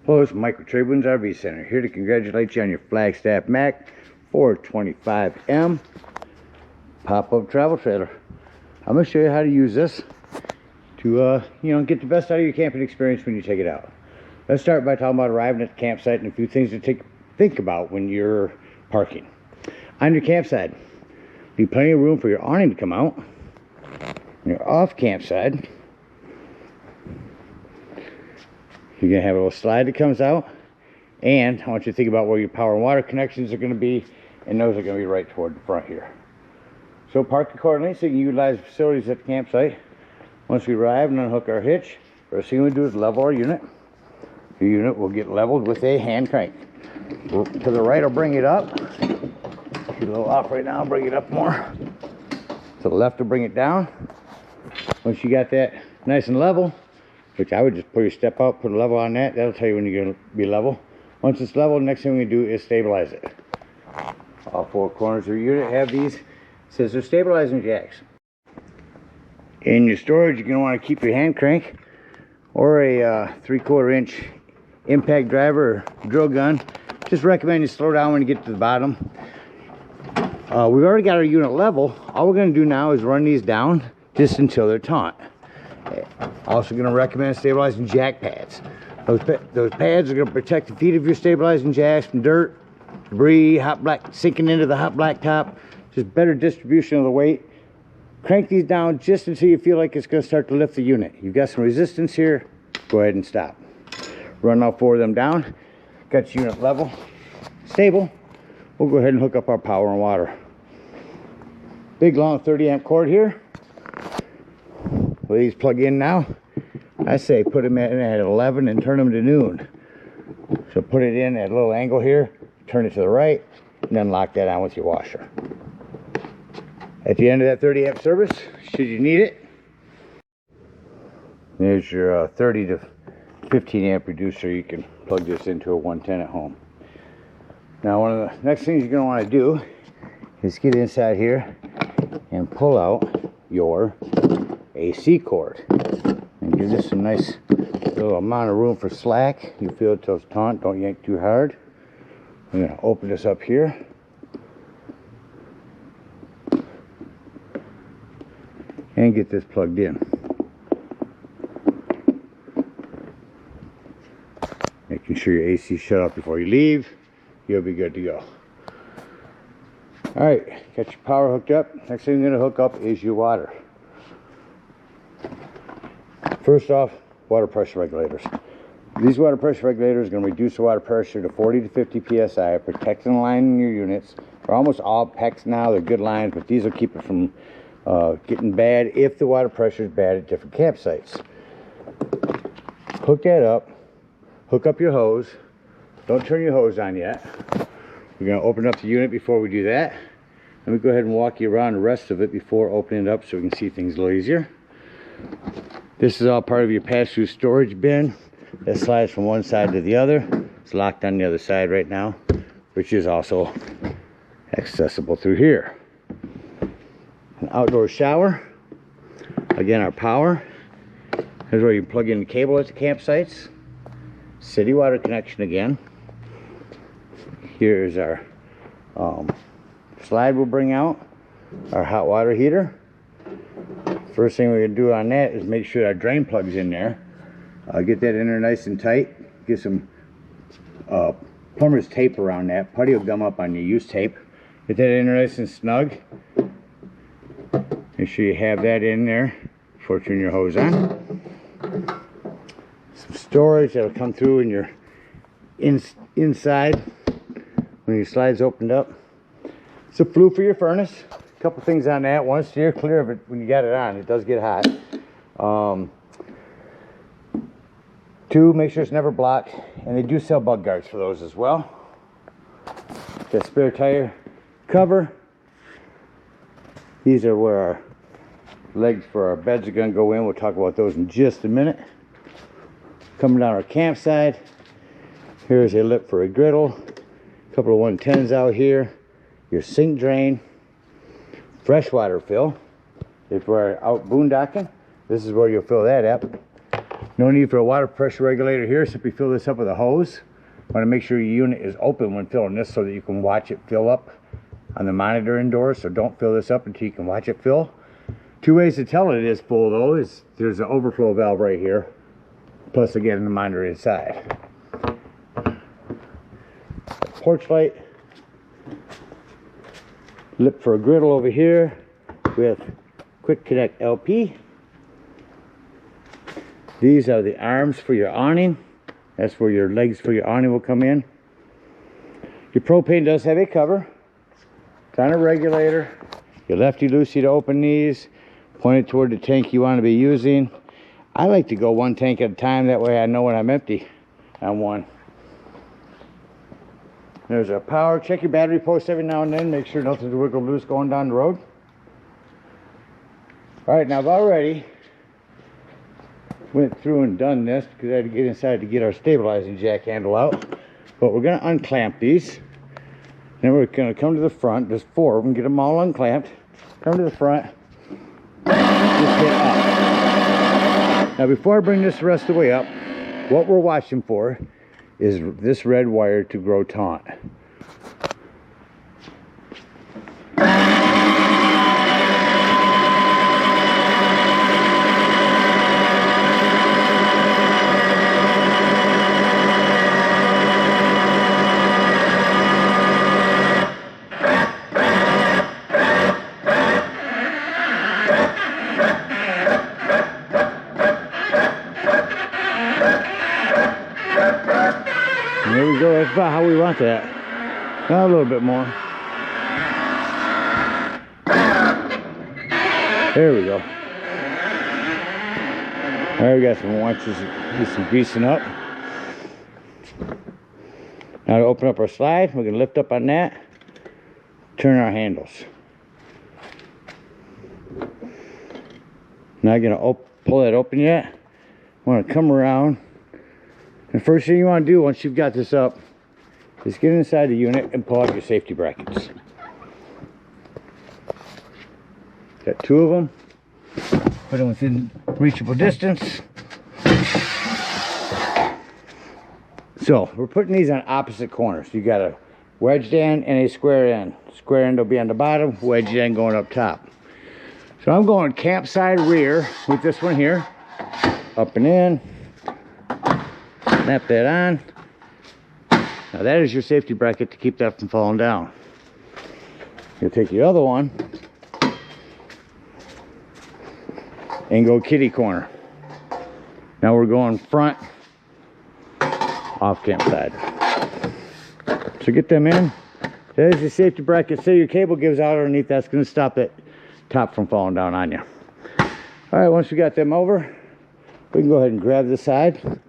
Hello, it's Mike with TradeWinds RV Center, here to congratulate you on your Flagstaff Mac 425M pop-up travel trailer. I'm going to show you how to use this to get the best out of your camping experience when you take it out. Let's start by talking about arriving at the campsite and a few things to think about when you're parking. On your campsite, leave plenty of room for your awning to come out. When you're off campsite, you're going to have a little slide that comes out, and I want you to think about where your power and water connections are going to be, and those are going to be right toward the front here. So park accordingly so you can utilize the facilities at the campsite. Once we arrive and unhook our hitch, first thing we do is level our unit. Your unit will get leveled with a hand crank. To the right, I'll bring it up. She's a little off right now, I'll bring it up more. To the left, will bring it down. Once you got that nice and level, which I would just put your step out, put a level on that. That'll tell you when you're going to be level. Once it's level, the next thing we do is stabilize it. All four corners of your unit have these. It says they're stabilizing jacks. In your storage, you're going to want to keep your hand crank or a 3/4 inch impact driver or drill gun. Just recommend you slow down when you get to the bottom. We've already got our unit level. All we're going to do now is run these down just until they're taut. Also going to recommend stabilizing jack pads. Those pads are going to protect the feet of your stabilizing jacks from dirt, debris, sinking into the hot black top. Just better distribution of the weight. Crank these down just until you feel like it's going to start to lift the unit. You've got some resistance here. Go ahead and stop. Run all four of them down. Got your unit level, stable. We'll go ahead and hook up our power and water. Big long 30 amp cord here. These plug in now. I say put them in at 11 and turn them to noon. So put it in at a little angle here, turn it to the right, and then lock that on with your washer. At the end of that 30 amp service, should you need it, there's your 30 to 15 amp reducer. You can plug this into a 110 at home. Now one of the next things you're going to want to do is get inside here and pull out your AC cord and give this a nice little amount of room for slack. You feel it till it's taut, don't yank too hard. I'm going to open this up here and get this plugged in. Making sure your AC is shut off before you leave, you'll be good to go. Alright, got your power hooked up. Next thing you're going to hook up is your water. First off, water pressure regulators. These water pressure regulators are going to reduce the water pressure to 40 to 50 psi, protecting the line in your units. They're almost all PEX now, they're good lines, but these will keep it from getting bad if the water pressure is bad at different campsites. Hook that up, hook up your hose. Don't turn your hose on yet. We're going to open up the unit before we do that. Let me go ahead and walk you around the rest of it before opening it up so we can see things a little easier. This is all part of your pass-through storage bin that slides from one side to the other. It's locked on the other side right now, which is also accessible through here. An outdoor shower. Again, our power. Here's where you plug in the cable at the campsites. City water connection again. Here's our slide we'll bring out. Our hot water heater. First thing we're going to do on that is make sure our drain plug's in there. Get that in there nice and tight. Get some plumber's tape around that. Putty will gum up on your use tape. Get that in there nice and snug. Make sure you have that in there before you turn your hose on. Some storage that'll come through in your inside when your slide's opened up. It's a flue for your furnace. Couple things on that. One, steer clear of it when you got it on. It does get hot. Two, make sure it's never blocked, and they do sell bug guards for those as well. The spare tire cover. These are where our legs for our beds are going to go in. We'll talk about those in just a minute. Coming down our campsite, here's a lip for a griddle. A couple of 110s out here. Your sink drain. Freshwater fill. If we're out boondocking, this is where you'll fill that up. No need for a water pressure regulator here. Simply fill this up with a hose. Want to make sure your unit is open when filling this so that you can watch it fill up on the monitor indoors. So don't fill this up until you can watch it fill. Two ways to tell it is full though is there's an overflow valve right here. Plus again the monitor inside. Porch light. Lip for a griddle over here with quick connect LP. These are the arms for your awning. That's where your legs for your awning will come in. Your propane does have a cover. It's on a regulator. Your lefty-loosey to open these. Point it toward the tank you want to be using. I like to go one tank at a time. That way I know when I'm empty on one. There's a power. Check your battery post every now and then. Make sure nothing's wiggled loose going down the road. Alright, now I've already went through and done this because I had to get inside to get our stabilizing jack handle out. But we're going to unclamp these. Then we're going to come to the front. There's 4 of them. Get them all unclamped. Come to the front. Just hit up. Now before I bring this the rest of the way up, what we're watching for is this red wire to grow taut. There we go, that's about how we want that. Now a little bit more. There we go. There we got some watches, do some greasing up. Now to open up our slide, we're going to lift up on that, turn our handles. Not going to pull that open yet. Want to come around. The first thing you want to do once you've got this up is get inside the unit and pull out your safety brackets. Got 2 of them. Put them within reachable distance. So we're putting these on opposite corners. You got a wedged end and a square end. Square end will be on the bottom, wedged end going up top. So I'm going campside rear with this one here. Up and in. Snap that on. Now that is your safety bracket to keep that from falling down. You'll take your other one and go kitty corner. Now we're going front off campside. So get them in. There's your safety bracket. Say your cable gives out underneath, that's going to stop that top from falling down on you. All right, once we got them over, we can go ahead and grab the side.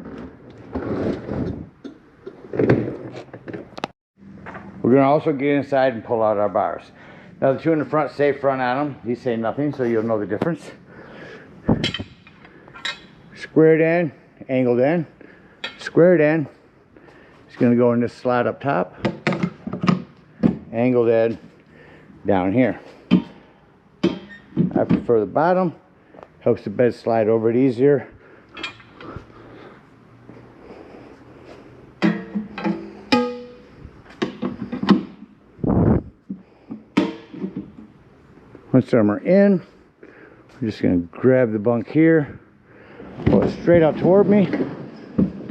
We're going to also get inside and pull out our bars. Now the 2 in the front say front on them. These say nothing, so you'll know the difference. Squared end, angled end. Squared end is going to go in this slot up top. Angled end down here. I prefer the bottom. Helps the bed slide over it easier. Once them are in, I'm just going to grab the bunk here, pull it straight out toward me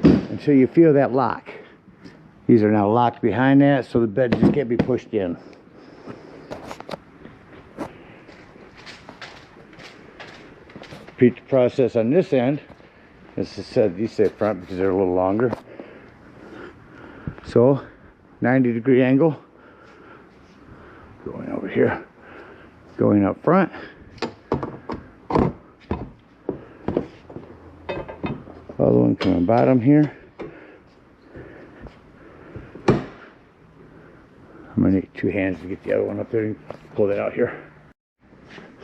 until you feel that lock. These are now locked behind that, so the bed just can't be pushed in. Repeat the process on this end. As I said, these say front because they're a little longer. So, 90-degree angle. Going over here. Going up front. Other one coming bottom here. I'm gonna need 2 hands to get the other one up there and pull that out here.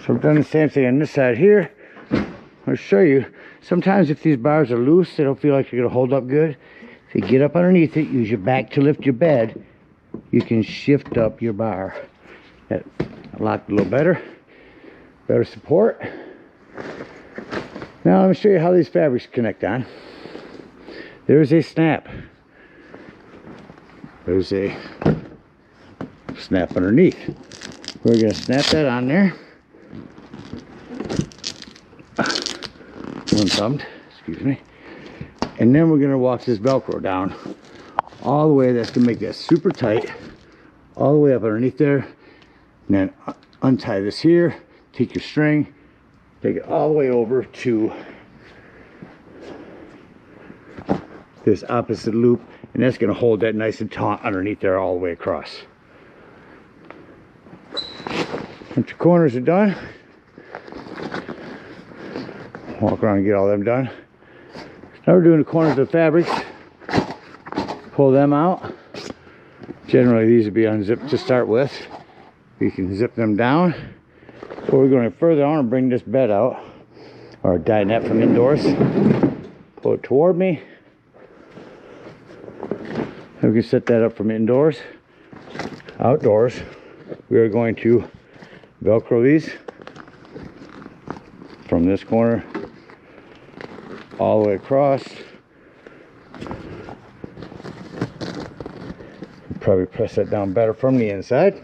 So I've done the same thing on this side here. I'll show you. Sometimes if these bars are loose, they don't feel like they're gonna hold up good. If you get up underneath it, use your back to lift your bed, you can shift up your bar. That locked a little better support. Now let me show you how these fabrics connect on. There's a snap. There's a snap underneath. We're going to snap that on there. Unthumbed, excuse me. And then we're going to walk this Velcro down all the way. That's going to make that super tight. All the way up underneath there. And then untie this here. Take your string. Take it all the way over to this opposite loop. And that's going to hold that nice and taut underneath there all the way across. Once your corners are done, walk around and get all them done. Now we're doing the corners of the fabrics. Pull them out. Generally these would be unzipped to start with. You can zip them down. Before we're going further, I want to bring this bed out, or dinette from indoors. Pull it toward me. And we can set that up from indoors. Outdoors, we are going to Velcro these from this corner all the way across. Probably press that down better from the inside.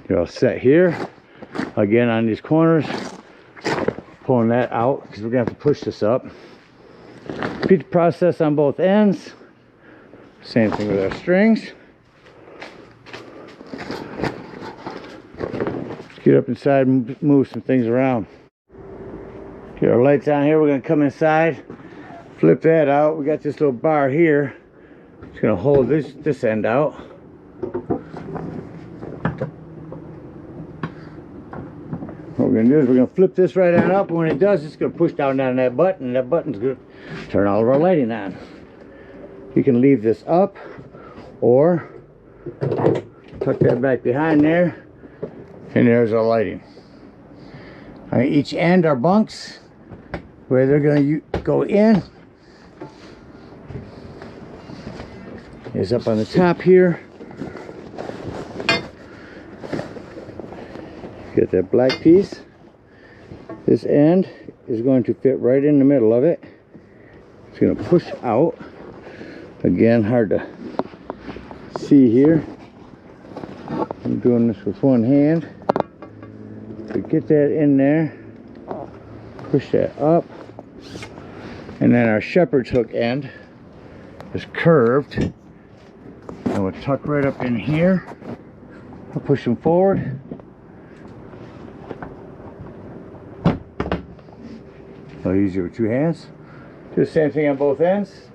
You're all set here. Again on these corners, pulling that out because we're gonna have to push this up. Repeat the process on both ends. Same thing with our strings. Let's get up inside and move some things around. Get our lights on here. We're gonna come inside, flip that out. We got this little bar here. It's gonna hold this end out. What we're gonna do is we're gonna flip this right on up, and when it does, it's gonna push down on that button, and that button's gonna turn all of our lighting on. You can leave this up, or tuck that back behind there, and there's our lighting. On each end are bunks where they're gonna go in. Is up on the top here. Get that black piece. This end is going to fit right in the middle of it. It's going to push out. Again, hard to see here. I'm doing this with one hand. So get that in there. Push that up. And then our shepherd's hook end is curved. And we'll tuck right up in here. I'll push them forward. I'll use it with two hands. Do the same thing on both ends.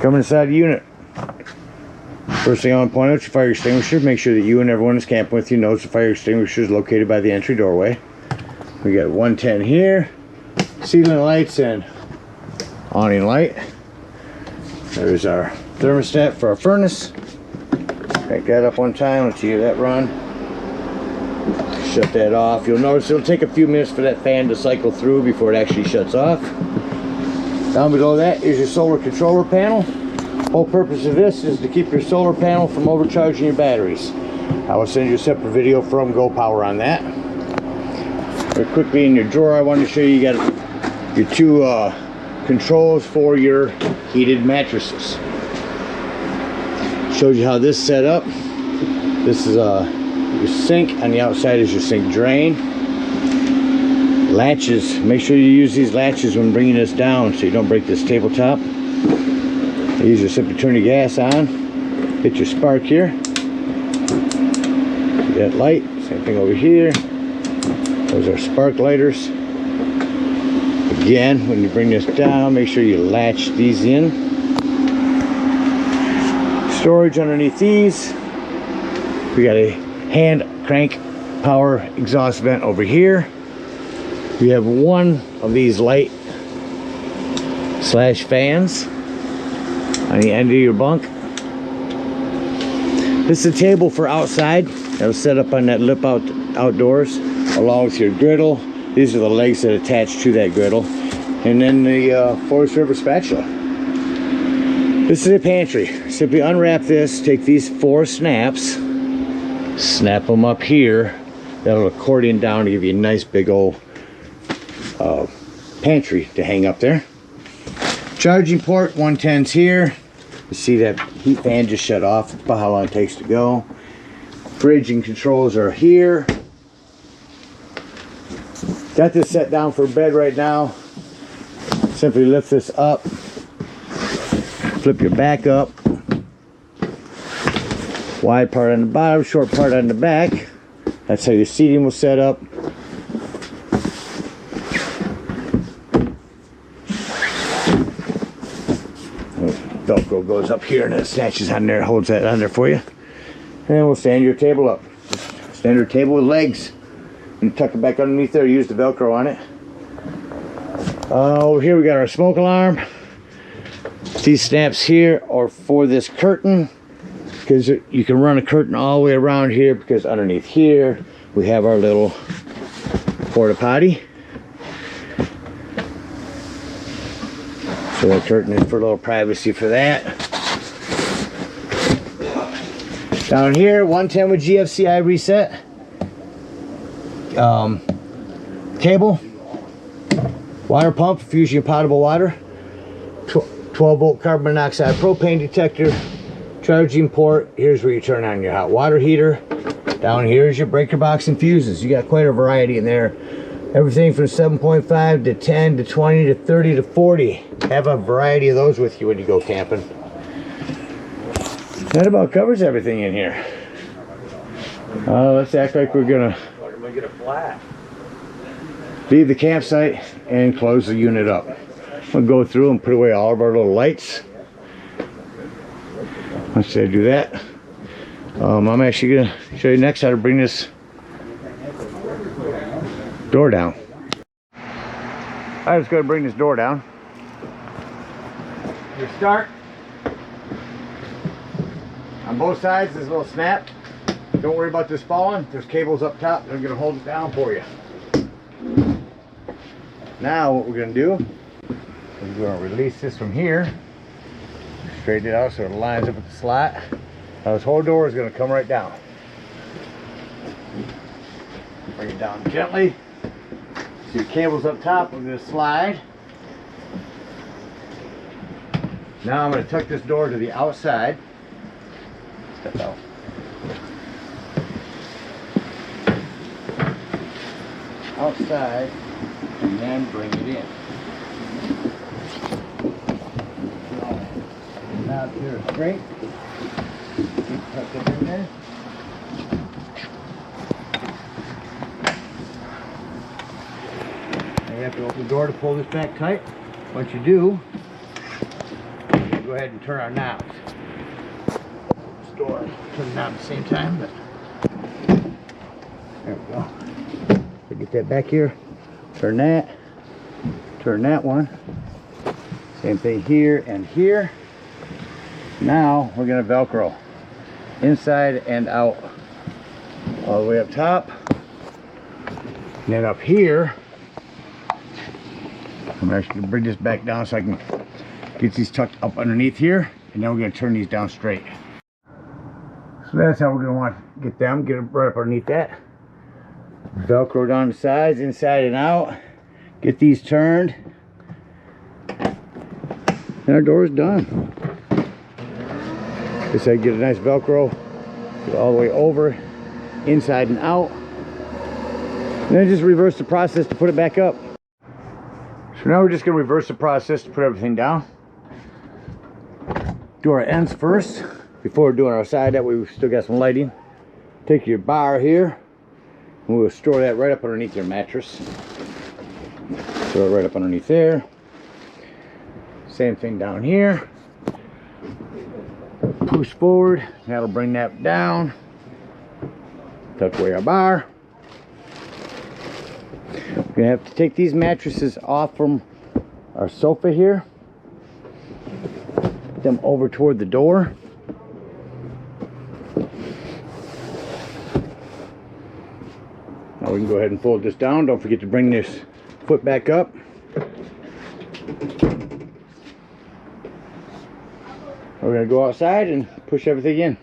Come inside the unit. First thing I want to point out is your fire extinguisher. Make sure that you and everyone that's camping with you knows the fire extinguisher is located by the entry doorway. We got 110 here. Ceiling lights and awning light. There's our thermostat for our furnace. Crank that up one time. Let's hear that run. Shut that off. You'll notice it'll take a few minutes for that fan to cycle through before it actually shuts off. Down below that is your solar controller panel. The whole purpose of this is to keep your solar panel from overcharging your batteries. I will send you a separate video from GoPower on that. Very quickly, in your drawer, I wanted to show you got your two controls for your heated mattresses. Shows you how this is set up. This is your sink. On the outside is your sink drain. Latches. Make sure you use these latches when bringing this down so you don't break this tabletop. Use your simply turn your gas on. Hit your spark here. See that light? Same thing over here. Those are spark lighters. Again, when you bring this down, make sure you latch these in. Storage underneath these. We got a hand crank power exhaust vent over here. We have one of these light slash fans on the end of your bunk. This is a table for outside that was set up on that lip outdoors, along with your griddle. These are the legs that attach to that griddle, and then the Forest River spatula. This is a pantry. Simply unwrap this, take these 4 snaps, snap them up here, that little accordion down to give you a nice big old pantry to hang up there. Charging port, 110's here. You see that heat fan just shut off. It's about how long it takes to go. Fridge and controls are here. Got this set down for bed right now. Simply lift this up, flip your back up. Wide part on the bottom, short part on the back. That's how your seating will set up. Velcro goes up here and it snatches on there, holds that on there for you. And we'll stand your table up. Standard table with legs. And tuck it back underneath there, use the Velcro on it. Over here we got our smoke alarm. These snaps here are for this curtain, because you can run a curtain all the way around here, because underneath here we have our little porta potty. So that curtain is for a little privacy for that. Down here, 110 with GFCI reset. Cable, water pump for using potable water, 12 volt carbon monoxide propane detector, charging port. Here's where you turn on your hot water heater. Down here is your breaker box and fuses. You got quite a variety in there. Everything from 7.5 to 10 to 20 to 30 to 40. Have a variety of those with you when you go camping. That about covers everything in here. Let's act like we're gonna Get a flat. leave the campsite and close the unit up. We'll go through and put away all of our little lights. Once I do that, I'm actually going to show you next how to bring this door down. I'm just going to bring this door down. You start on both sides. This little snap. Don't worry about this falling. There's cables up top that are going to hold it down for you. Now what we're going to do is we're going to release this from here, straighten it out so it lines up with the slot. Now this whole door is going to come right down. Bring it down gently. See the cables up top. We're going to slide. Now I'm going to tuck this door to the outside. Step out. Outside, and then bring it in. Now here straight. Tuck it in there. Now you have to open the door to pull this back tight. Once you do, go ahead and turn our knobs. This door, turn the knob at the same time, but there we go. Get that back here, turn that one, same thing here and here. Now we're going to Velcro inside and out, all the way up top, and then up here I'm actually going to bring this back down so I can get these tucked up underneath here, and then we're going to turn these down straight. So that's how we're going to want to get them, get them right up underneath that. Velcro down the sides, inside and out. Get these turned. And our door is done. Just I get a nice Velcro, get all the way over, inside and out. And then just reverse the process to put it back up. So now we're just going to reverse the process to put everything down. Do our ends first before doing our side. That way we've still got some lighting. Take your bar here. And we'll store that right up underneath your mattress. Throw it right up underneath there. Same thing down here. Push forward. That'll bring that down. Tuck away our bar. We're going to have to take these mattresses off from our sofa here. Put them over toward the door. Now we can go ahead and fold this down. Don't forget to bring this foot back up. We're going to go outside and push everything in.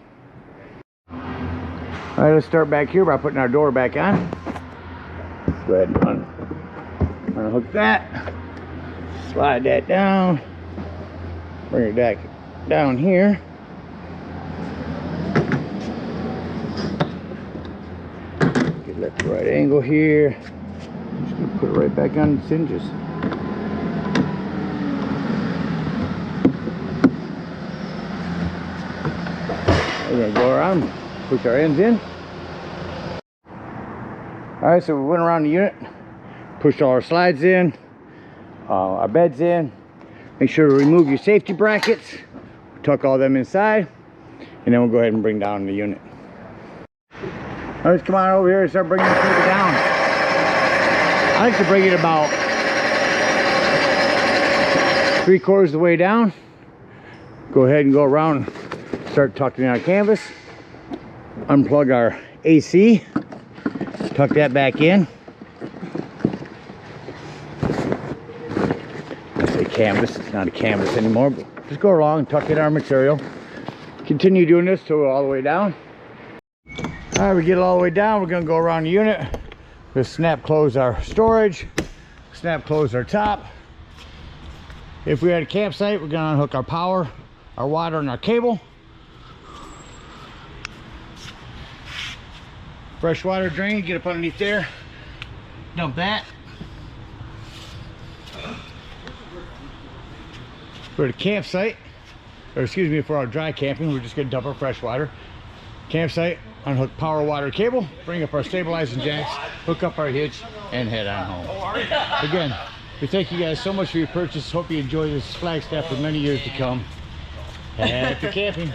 Alright, All right, let's start back here by putting our door back on. Let's go ahead and unhook that. Slide that down. Bring it back down here. Get that to the right angle here. Just gonna put it right back on its hinges. We're gonna go around, push our ends in. All right, so we went around the unit, pushed all our slides in, our beds in. Make sure to remove your safety brackets, tuck all them inside, and then we'll go ahead and bring down the unit. All right, let's come on over here and start bringing this baby down. I like to bring it about 3/4 of the way down. Go ahead and go around, start tucking in our canvas, unplug our AC, tuck that back in. Canvas, it's not a canvas anymore, but just go along and tuck in our material. Continue doing this till we're all the way down. All right, we get it all the way down. We're gonna go around the unit. We'll snap close our storage, snap close our top. If we had a campsite, we're gonna unhook our power, our water, and our cable. Fresh water drain, get up underneath there, dump that. For the campsite, or excuse me, for our dry camping, we're just gonna dump our fresh water. Campsite, unhook power, water, cable, bring up our stabilizing jacks, hook up our hitch, and head on home. Again, we thank you guys so much for your purchase. Hope you enjoy this Flagstaff for many years to come. Happy camping.